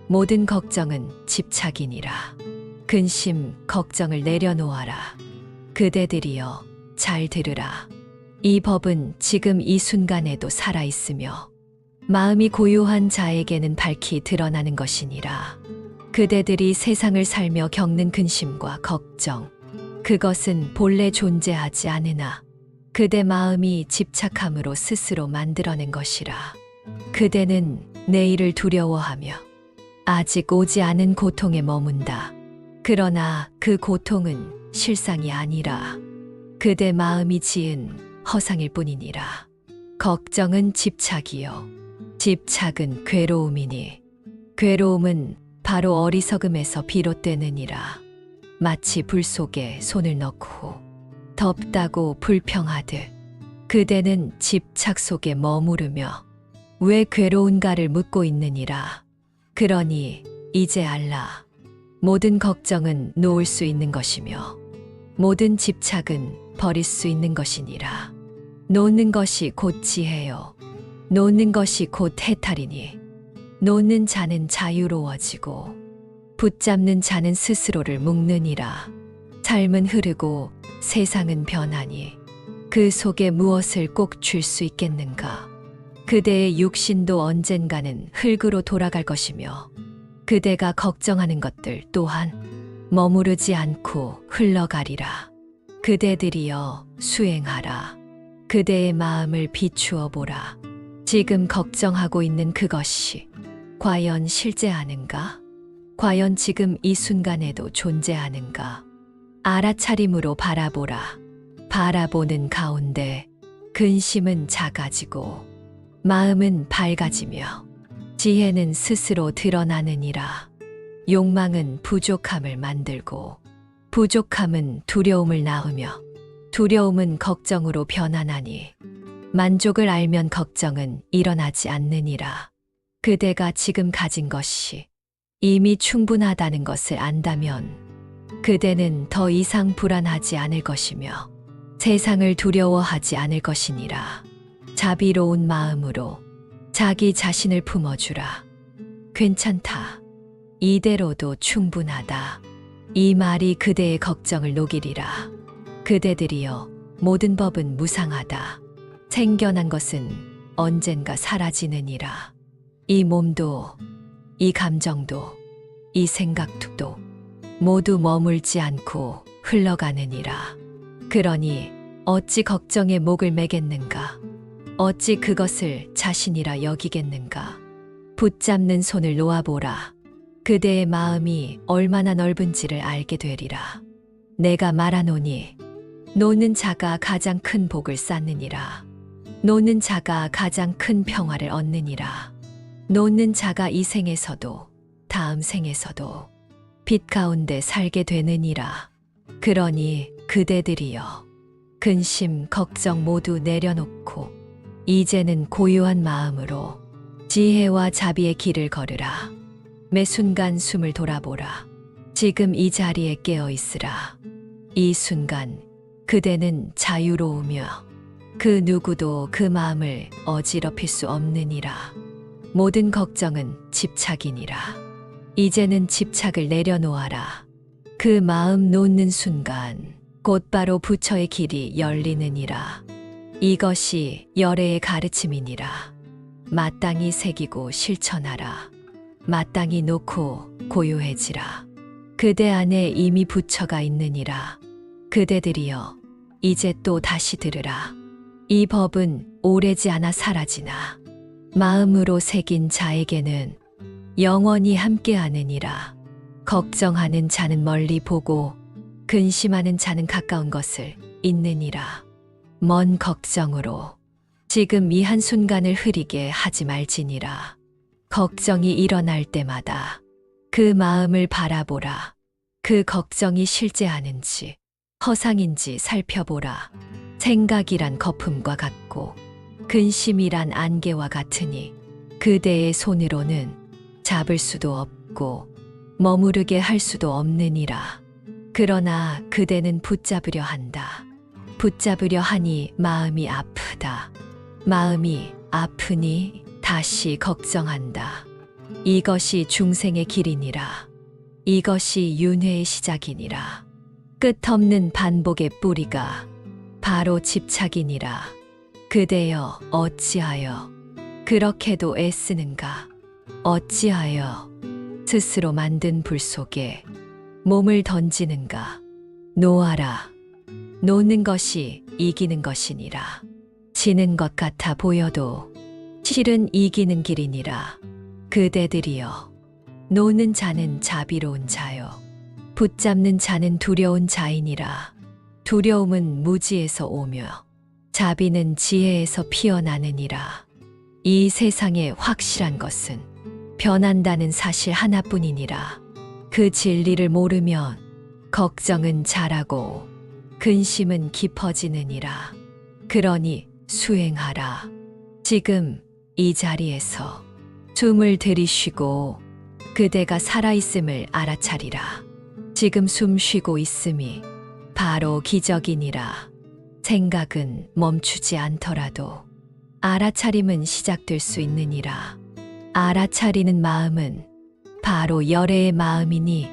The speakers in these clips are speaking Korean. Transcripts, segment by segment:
모든 걱정은 집착이니라. 근심, 걱정을 내려놓아라. 그대들이여 잘 들으라. 이 법은 지금 이 순간에도 살아있으며 마음이 고요한 자에게는 밝히 드러나는 것이니라. 그대들이 세상을 살며 겪는 근심과 걱정, 그것은 본래 존재하지 않으나 그대 마음이 집착함으로 스스로 만들어낸 것이라. 그대는 내일을 두려워하며 아직 오지 않은 고통에 머문다. 그러나 그 고통은 실상이 아니라 그대 마음이 지은 허상일 뿐이니라. 걱정은 집착이요. 집착은 괴로움이니 괴로움은 바로 어리석음에서 비롯되느니라. 마치 불 속에 손을 넣고 덥다고 불평하듯 그대는 집착 속에 머무르며 왜 괴로운가를 묻고 있느니라. 그러니 이제 알라. 모든 걱정은 놓을 수 있는 것이며 모든 집착은 버릴 수 있는 것이니라. 놓는 것이 곧 지혜요. 놓는 것이 곧 해탈이니 놓는 자는 자유로워지고 붙잡는 자는 스스로를 묶느니라. 삶은 흐르고 세상은 변하니 그 속에 무엇을 꼭 줄 수 있겠는가. 그대의 육신도 언젠가는 흙으로 돌아갈 것이며 그대가 걱정하는 것들 또한 머무르지 않고 흘러가리라. 그대들이여 수행하라. 그대의 마음을 비추어 보라. 지금 걱정하고 있는 그것이 과연 실제하는가? 과연 지금 이 순간에도 존재하는가? 알아차림으로 바라보라. 바라보는 가운데 근심은 작아지고 마음은 밝아지며 지혜는 스스로 드러나느니라. 욕망은 부족함을 만들고 부족함은 두려움을 낳으며 두려움은 걱정으로 변환하니 만족을 알면 걱정은 일어나지 않느니라. 그대가 지금 가진 것이 이미 충분하다는 것을 안다면 그대는 더 이상 불안하지 않을 것이며 세상을 두려워하지 않을 것이니라. 자비로운 마음으로 자기 자신을 품어주라. 괜찮다. 이대로도 충분하다. 이 말이 그대의 걱정을 녹이리라. 그대들이여 모든 법은 무상하다. 생겨난 것은 언젠가 사라지느니라. 이 몸도 이 감정도 이 생각도 모두 머물지 않고 흘러가느니라. 그러니 어찌 걱정에 목을 매겠는가? 어찌 그것을 자신이라 여기겠는가? 붙잡는 손을 놓아보라. 그대의 마음이 얼마나 넓은지를 알게 되리라. 내가 말하노니 노는 자가 가장 큰 복을 쌓느니라. 노는 자가 가장 큰 평화를 얻느니라. 노는 자가 이 생에서도 다음 생에서도 빛 가운데 살게 되느니라. 그러니 그대들이여 근심, 걱정 모두 내려놓고 이제는 고요한 마음으로 지혜와 자비의 길을 걸으라. 매 순간 숨을 돌아보라. 지금 이 자리에 깨어 있으라. 이 순간 그대는 자유로우며 그 누구도 그 마음을 어지럽힐 수 없느니라. 모든 걱정은 집착이니라. 이제는 집착을 내려놓아라. 그 마음 놓는 순간 곧바로 부처의 길이 열리느니라. 이것이 열애의 가르침이니라. 마땅히 새기고 실천하라. 마땅히 놓고 고요해지라. 그대 안에 이미 부처가 있느니라. 그대들이여 이제 또 다시 들으라. 이 법은 오래지 않아 사라지나 마음으로 새긴 자에게는 영원히 함께하느니라. 걱정하는 자는 멀리 보고 근심하는 자는 가까운 것을 잊느니라. 먼 걱정으로 지금 이 한순간을 흐리게 하지 말지니라. 걱정이 일어날 때마다 그 마음을 바라보라. 그 걱정이 실제하는지 허상인지 살펴보라. 생각이란 거품과 같고 근심이란 안개와 같으니 그대의 손으로는 잡을 수도 없고 머무르게 할 수도 없느니라. 그러나 그대는 붙잡으려 한다. 붙잡으려 하니 마음이 아프다. 마음이 아프니 다시 걱정한다. 이것이 중생의 길이니라. 이것이 윤회의 시작이니라. 끝없는 반복의 뿌리가 바로 집착이니라. 그대여 어찌하여 그렇게도 애쓰는가? 어찌하여 스스로 만든 불 속에 몸을 던지는가? 놓아라. 놓는 것이 이기는 것이니라. 지는 것 같아 보여도 실은 이기는 길이니라. 그대들이여 놓는 자는 자비로운 자요. 붙잡는 자는 두려운 자이니라. 두려움은 무지에서 오며 자비는 지혜에서 피어나느니라. 이 세상에 확실한 것은 변한다는 사실 하나뿐이니라. 그 진리를 모르면 걱정은 자라고 근심은 깊어지느니라. 그러니 수행하라. 지금 이 자리에서 숨을 들이쉬고 그대가 살아있음을 알아차리라. 지금 숨 쉬고 있음이 바로 기적이니라. 생각은 멈추지 않더라도 알아차림은 시작될 수 있느니라. 알아차리는 마음은 바로 열애의 마음이니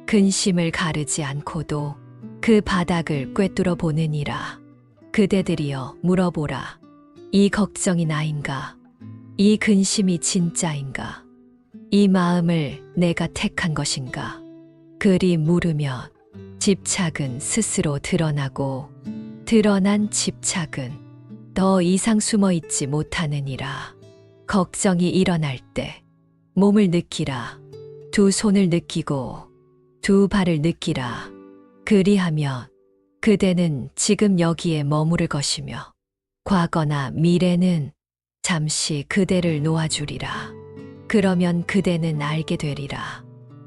근심을 가르지 않고도 그 바닥을 꿰뚫어 보느니라. 그대들이여 물어보라. 이 걱정이 나인가? 이 근심이 진짜인가? 이 마음을 내가 택한 것인가? 그리 물으면 집착은 스스로 드러나고 드러난 집착은 더 이상 숨어 있지 못하느니라. 걱정이 일어날 때 몸을 느끼라. 두 손을 느끼고 두 발을 느끼라. 그리하면 그대는 지금 여기에 머무를 것이며 과거나 미래는 잠시 그대를 놓아주리라. 그러면 그대는 알게 되리라.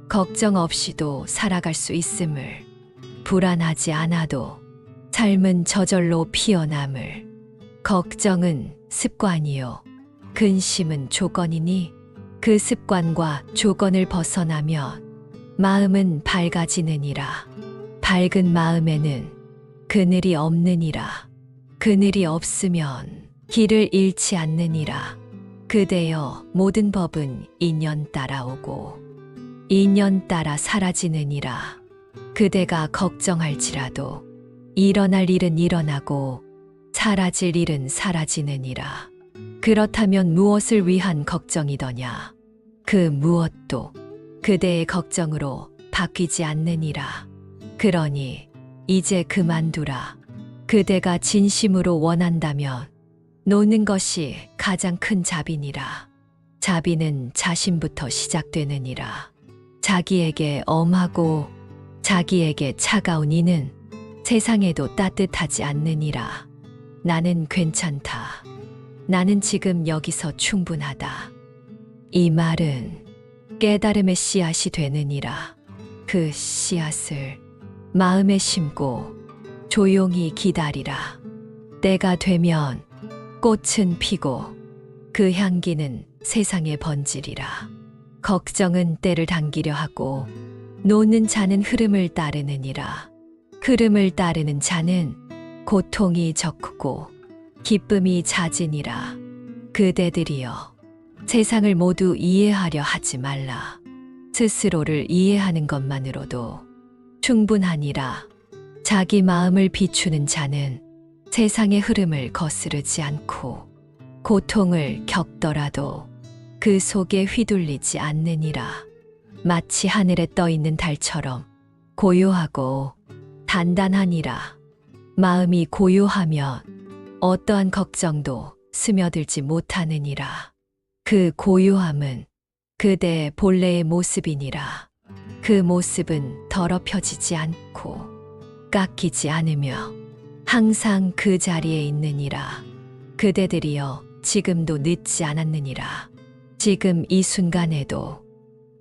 걱정 없이도 살아갈 수 있음을, 불안하지 않아도 삶은 저절로 피어남을. 걱정은 습관이요. 근심은 조건이니 그 습관과 조건을 벗어나면 마음은 밝아지느니라. 밝은 마음에는 그늘이 없느니라. 그늘이 없으면 길을 잃지 않느니라. 그대여 모든 법은 인연 따라오고 인연 따라 사라지느니라. 그대가 걱정할지라도 일어날 일은 일어나고 사라질 일은 사라지느니라. 그렇다면 무엇을 위한 걱정이더냐? 그 무엇도 그대의 걱정으로 바뀌지 않느니라. 그러니 이제 그만두라. 그대가 진심으로 원한다면 놓는 것이 가장 큰 자비니라. 자비는 자신부터 시작되느니라. 자기에게 엄하고 자기에게 차가운 이는 세상에도 따뜻하지 않느니라. 나는 괜찮다. 나는 지금 여기서 충분하다. 이 말은 깨달음의 씨앗이 되느니라. 그 씨앗을 마음에 심고 조용히 기다리라. 때가 되면 꽃은 피고 그 향기는 세상에 번지리라. 걱정은 때를 당기려 하고 노는 자는 흐름을 따르느니라. 흐름을 따르는 자는 고통이 적고 기쁨이 잦으니라. 그대들이여 세상을 모두 이해하려 하지 말라. 스스로를 이해하는 것만으로도 충분하니라. 자기 마음을 비추는 자는 세상의 흐름을 거스르지 않고 고통을 겪더라도 그 속에 휘둘리지 않느니라. 마치 하늘에 떠 있는 달처럼 고요하고 단단하니라. 마음이 고요하면 어떠한 걱정도 스며들지 못하느니라. 그 고요함은 그대의 본래의 모습이니라. 그 모습은 더럽혀지지 않고 깎이지 않으며 항상 그 자리에 있느니라. 그대들이여 지금도 늦지 않았느니라. 지금 이 순간에도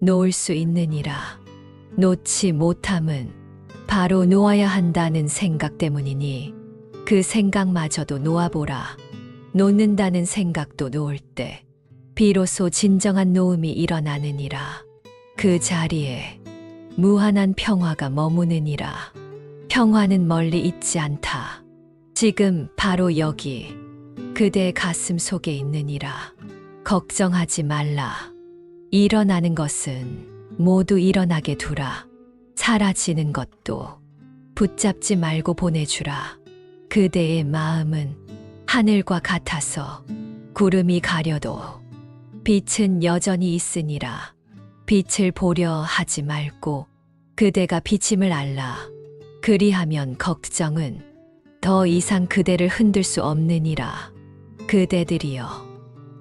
놓을 수 있느니라. 놓지 못함은 바로 놓아야 한다는 생각 때문이니 그 생각마저도 놓아보라. 놓는다는 생각도 놓을 때 비로소 진정한 놓음이 일어나느니라. 그 자리에 무한한 평화가 머무느니라. 평화는 멀리 있지 않다. 지금 바로 여기 그대의 가슴 속에 있느니라. 걱정하지 말라. 일어나는 것은 모두 일어나게 두라. 사라지는 것도 붙잡지 말고 보내주라. 그대의 마음은 하늘과 같아서 구름이 가려도 빛은 여전히 있으니라. 빛을 보려 하지 말고 그대가 비침을 알라. 그리하면 걱정은 더 이상 그대를 흔들 수 없느니라. 그대들이여,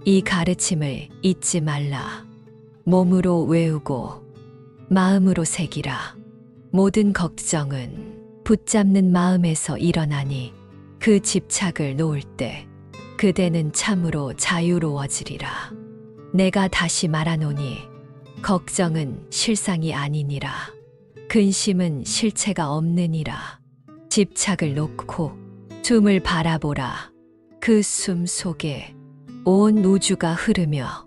이 가르침을 잊지 말라. 몸으로 외우고 마음으로 새기라. 모든 걱정은 붙잡는 마음에서 일어나니 그 집착을 놓을 때 그대는 참으로 자유로워지리라. 내가 다시 말하노니 걱정은 실상이 아니니라. 근심은 실체가 없느니라. 집착을 놓고 숨을 바라보라. 그 숨 속에 온 우주가 흐르며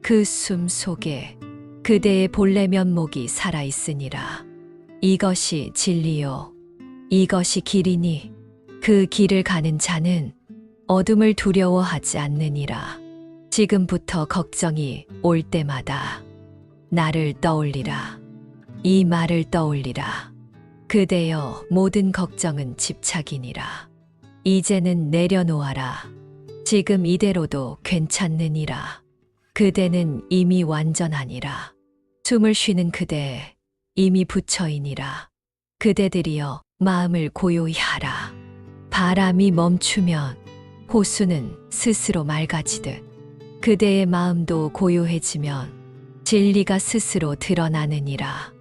그 숨 속에 그대의 본래 면목이 살아있으니라. 이것이 진리요, 이것이 길이니 그 길을 가는 자는 어둠을 두려워하지 않느니라. 지금부터 걱정이 올 때마다 나를 떠올리라. 이 말을 떠올리라. 그대여, 모든 걱정은 집착이니라. 이제는 내려놓아라. 지금 이대로도 괜찮느니라. 그대는 이미 완전하니라. 숨을 쉬는 그대 이미 부처이니라. 그대들이여, 마음을 고요히 하라. 바람이 멈추면 호수는 스스로 맑아지듯 그대의 마음도 고요해지면 진리가 스스로 드러나느니라.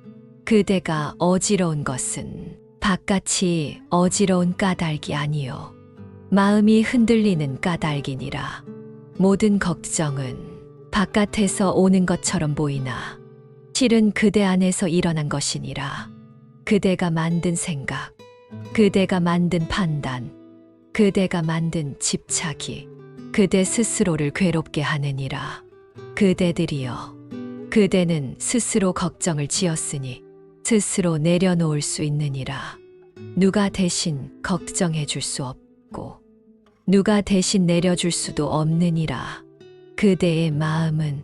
그대가 어지러운 것은 바깥이 어지러운 까닭이 아니요, 마음이 흔들리는 까닭이니라. 모든 걱정은 바깥에서 오는 것처럼 보이나 실은 그대 안에서 일어난 것이니라. 그대가 만든 생각, 그대가 만든 판단, 그대가 만든 집착이 그대 스스로를 괴롭게 하느니라. 그대들이여, 그대는 스스로 걱정을 지었으니 스스로 내려놓을 수 있느니라. 누가 대신 걱정해 줄 수 없고 누가 대신 내려줄 수도 없느니라. 그대의 마음은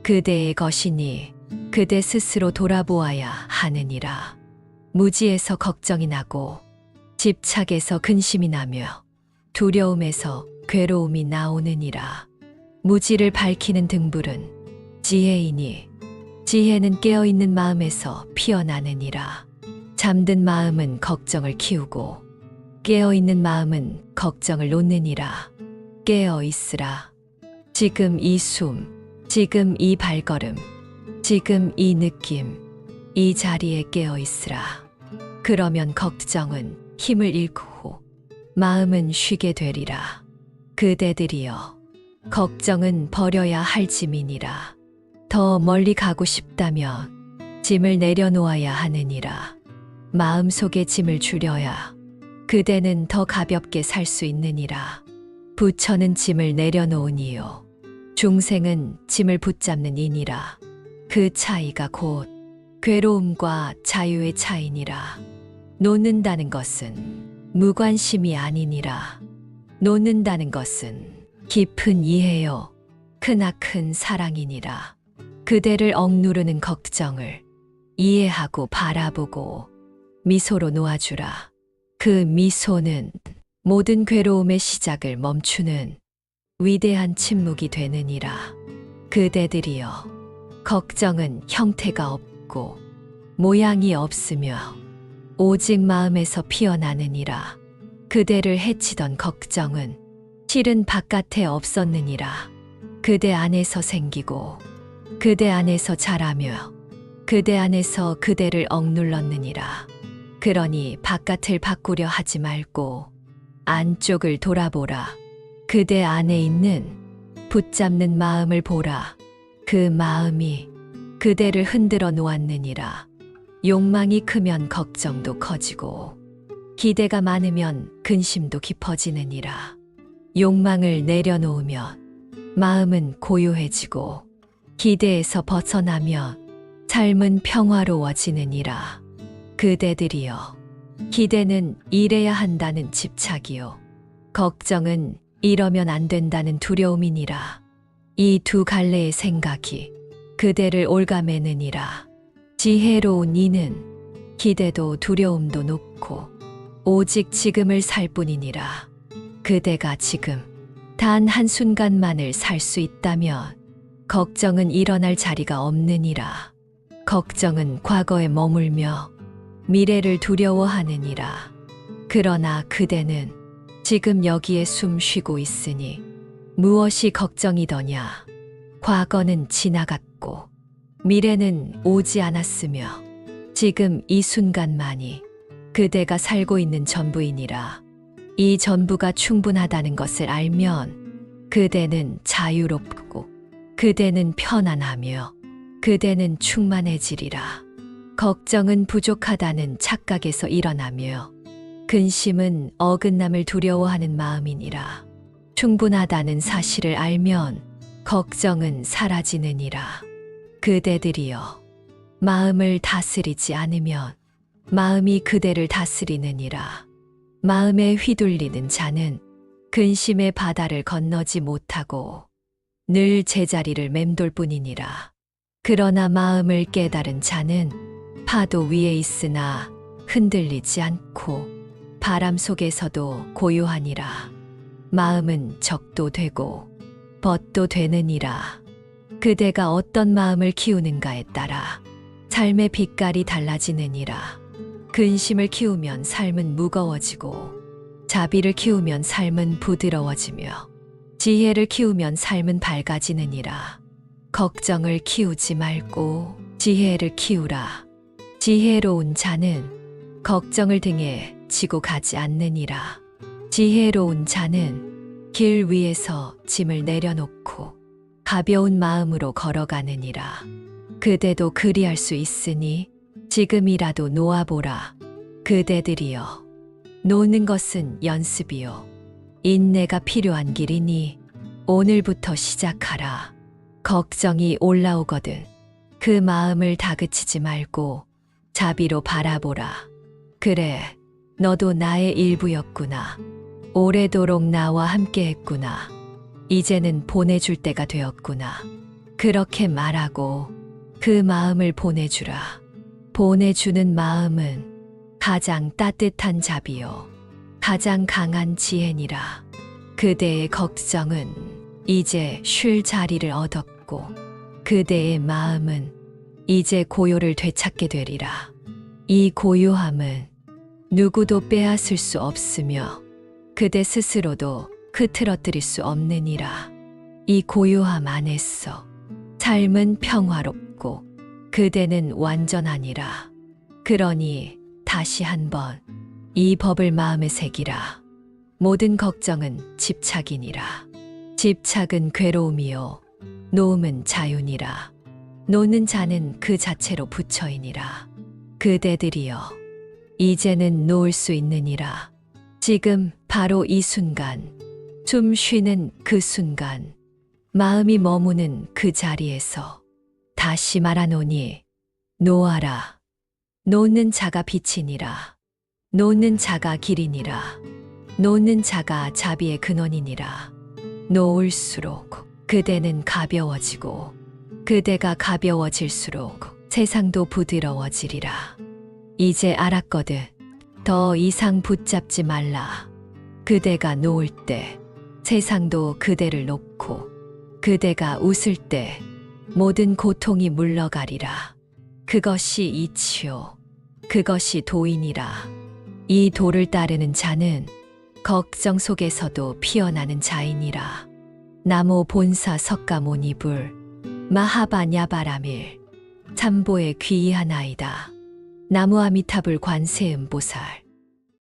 그대의 것이니 그대 스스로 돌아보아야 하느니라. 무지에서 걱정이 나고 집착에서 근심이 나며 두려움에서 괴로움이 나오느니라. 무지를 밝히는 등불은 지혜이니 지혜는 깨어있는 마음에서 피어나느니라. 잠든 마음은 걱정을 키우고 깨어있는 마음은 걱정을 놓느니라. 깨어있으라. 지금 이 숨, 지금 이 발걸음, 지금 이 느낌, 이 자리에 깨어있으라. 그러면 걱정은 힘을 잃고 마음은 쉬게 되리라. 그대들이여, 걱정은 버려야 할 짐이니라. 더 멀리 가고 싶다면 짐을 내려놓아야 하느니라. 마음속에 짐을 줄여야 그대는 더 가볍게 살 수 있느니라. 부처는 짐을 내려놓으니요, 중생은 짐을 붙잡는 이니라. 그 차이가 곧 괴로움과 자유의 차이니라. 놓는다는 것은 무관심이 아니니라. 놓는다는 것은 깊은 이해요, 크나큰 사랑이니라. 그대를 억누르는 걱정을 이해하고 바라보고 미소로 놓아주라. 그 미소는 모든 괴로움의 시작을 멈추는 위대한 침묵이 되느니라. 그대들이여, 걱정은 형태가 없고 모양이 없으며 오직 마음에서 피어나느니라. 그대를 해치던 걱정은 실은 바깥에 없었느니라. 그대 안에서 생기고 그대 안에서 자라며 그대 안에서 그대를 억눌렀느니라. 그러니 바깥을 바꾸려 하지 말고 안쪽을 돌아보라. 그대 안에 있는 붙잡는 마음을 보라. 그 마음이 그대를 흔들어 놓았느니라. 욕망이 크면 걱정도 커지고 기대가 많으면 근심도 깊어지느니라. 욕망을 내려놓으면 마음은 고요해지고 기대에서 벗어나면 삶은 평화로워지느니라. 그대들이여, 기대는 이래야 한다는 집착이요, 걱정은 이러면 안 된다는 두려움이니라. 이 두 갈래의 생각이 그대를 올가매느니라. 지혜로운 이는 기대도 두려움도 놓고 오직 지금을 살 뿐이니라. 그대가 지금 단 한순간만을 살 수 있다면 걱정은 일어날 자리가 없느니라. 걱정은 과거에 머물며 미래를 두려워하느니라. 그러나 그대는 지금 여기에 숨 쉬고 있으니 무엇이 걱정이더냐. 과거는 지나갔고 미래는 오지 않았으며 지금 이 순간만이 그대가 살고 있는 전부이니라. 이 전부가 충분하다는 것을 알면 그대는 자유롭고 그대는 편안하며 그대는 충만해지리라. 걱정은 부족하다는 착각에서 일어나며 근심은 어긋남을 두려워하는 마음이니라. 충분하다는 사실을 알면 걱정은 사라지느니라. 그대들이여, 마음을 다스리지 않으면 마음이 그대를 다스리느니라. 마음에 휘둘리는 자는 근심의 바다를 건너지 못하고 늘 제자리를 맴돌 뿐이니라. 그러나 마음을 깨달은 자는 파도 위에 있으나 흔들리지 않고 바람 속에서도 고요하니라. 마음은 적도 되고 벗도 되느니라. 그대가 어떤 마음을 키우는가에 따라 삶의 빛깔이 달라지느니라. 근심을 키우면 삶은 무거워지고 자비를 키우면 삶은 부드러워지며 지혜를 키우면 삶은 밝아지느니라. 걱정을 키우지 말고 지혜를 키우라. 지혜로운 자는 걱정을 등에 지고 가지 않느니라. 지혜로운 자는 길 위에서 짐을 내려놓고 가벼운 마음으로 걸어가느니라. 그대도 그리할 수 있으니 지금이라도 놓아보라. 그대들이여, 노는 것은 연습이요 인내가 필요한 길이니 오늘부터 시작하라. 걱정이 올라오거든 그 마음을 다그치지 말고 자비로 바라보라. 그래, 너도 나의 일부였구나. 오래도록 나와 함께했구나. 이제는 보내줄 때가 되었구나. 그렇게 말하고 그 마음을 보내주라. 보내주는 마음은 가장 따뜻한 자비요 가장 강한 지혜니라. 그대의 걱정은 이제 쉴 자리를 얻었고 그대의 마음은 이제 고요를 되찾게 되리라. 이 고요함은 누구도 빼앗을 수 없으며 그대 스스로도 흐트러뜨릴 수 없느니라. 이 고요함 안에서 삶은 평화롭고 그대는 완전하니라. 그러니 다시 한번 이 법을 마음에 새기라. 모든 걱정은 집착이니라. 집착은 괴로움이요 놓음은 자유니라. 노는 자는 그 자체로 부처이니라. 그대들이여, 이제는 놓을 수 있느니라. 지금 바로 이 순간, 숨 쉬는 그 순간, 마음이 머무는 그 자리에서 다시 말하노니 놓아라. 놓는 자가 빛이니라. 놓는 자가 길이니라. 놓는 자가 자비의 근원이니라. 놓을수록 그대는 가벼워지고 그대가 가벼워질수록 세상도 부드러워지리라. 이제 알았거든. 더 이상 붙잡지 말라. 그대가 놓을 때 세상도 그대를 놓고 그대가 웃을 때 모든 고통이 물러가리라. 그것이 이치요 그것이 도이니라. 이 도를 따르는 자는 걱정 속에서도 피어나는 자이니라. 나모 본사 석가모니불 마하바냐바라밀 참보의 귀이하나이다. 나무 아미타불 관세음보살.